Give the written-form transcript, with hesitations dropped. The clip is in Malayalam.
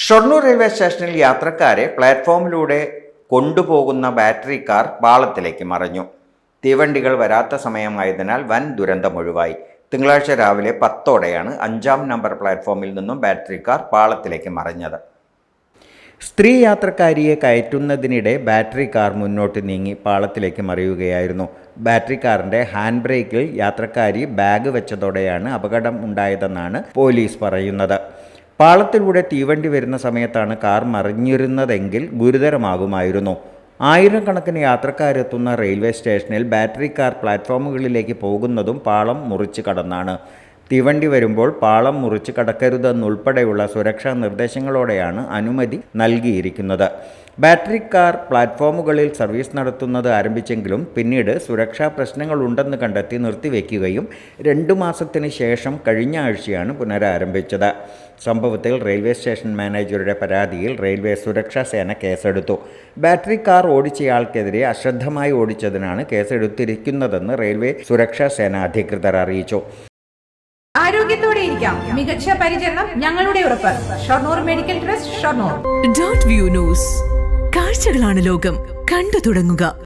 ഷൊർണൂർ റെയിൽവേ സ്റ്റേഷനിൽ യാത്രക്കാരെ പ്ലാറ്റ്ഫോമിലൂടെ കൊണ്ടുപോകുന്ന ബാറ്ററി കാർ പാളത്തിലേക്ക് മറിഞ്ഞു. തീവണ്ടികൾ വരാത്ത സമയമായതിനാൽ വൻ ദുരന്തമൊഴിവായി. തിങ്കളാഴ്ച രാവിലെ 10ഓടെയാണ് 5-ാം നമ്പർ പ്ലാറ്റ്ഫോമിൽ നിന്നും ബാറ്ററി കാർ പാളത്തിലേക്ക് മറിഞ്ഞത്. സ്ത്രീ യാത്രക്കാരിയെ കയറ്റുന്നതിനിടെ ബാറ്ററി കാർ മുന്നോട്ട് നീങ്ങി പാളത്തിലേക്ക് മറിയുകയായിരുന്നു. ബാറ്ററി കാറിൻ്റെ ഹാൻഡ് ബ്രേക്കിൽ യാത്രക്കാരി ബാഗ് വെച്ചതോടെയാണ് അപകടം ഉണ്ടായതെന്നാണ് പോലീസ് പറയുന്നത്. പാളത്തിലൂടെ തീവണ്ടി വരുന്ന സമയത്താണ് കാർ മറിഞ്ഞിരുന്നതെങ്കിൽ ഗുരുതരമാകുമായിരുന്നു. ആയിരക്കണക്കിന് യാത്രക്കാരെത്തുന്ന റെയിൽവേ സ്റ്റേഷനിൽ ബാറ്ററി കാർ പ്ലാറ്റ്ഫോമുകളിലേക്ക് പോകുന്നതും പാളം മുറിച്ച് കടന്നാണ്. തീവണ്ടി വരുമ്പോൾ പാളം മുറിച്ച് കടക്കരുതെന്നുൾപ്പെടെയുള്ള സുരക്ഷാ നിർദ്ദേശങ്ങളോടെയാണ് അനുമതി നൽകിയിരിക്കുന്നത്. ബാറ്ററി കാർ പ്ലാറ്റ്ഫോമുകളിൽ സർവീസ് നടത്തുന്നത് ആരംഭിച്ചെങ്കിലും പിന്നീട് സുരക്ഷാ പ്രശ്നങ്ങളുണ്ടെന്ന് കണ്ടെത്തി നിർത്തിവെക്കുകയും 2 മാസത്തിന് ശേഷം കഴിഞ്ഞ ആഴ്ചയാണ് പുനരാരംഭിച്ചത്. സംഭവത്തിൽ റെയിൽവേ സ്റ്റേഷൻ മാനേജറുടെ പരാതിയിൽ റെയിൽവേ സുരക്ഷാ സേന കേസെടുത്തു. ബാറ്ററി കാർ ഓടിച്ചയാൾക്കെതിരെ അശ്രദ്ധമായി ഓടിച്ചതിനാണ് കേസെടുത്തിരിക്കുന്നതെന്ന് റെയിൽവേ സുരക്ഷാ സേന അധികൃതർ അറിയിച്ചു. ആരോഗ്യത്തോടെ ഇരിക്കാം, മികച്ച പരിചരണം ഞങ്ങളുടെ ഉറപ്പ്. Shoranur medical trust, Shoranur. Dot view news. കാഴ്ചകളാണ് ലോകം, കണ്ടു തുടങ്ങുക.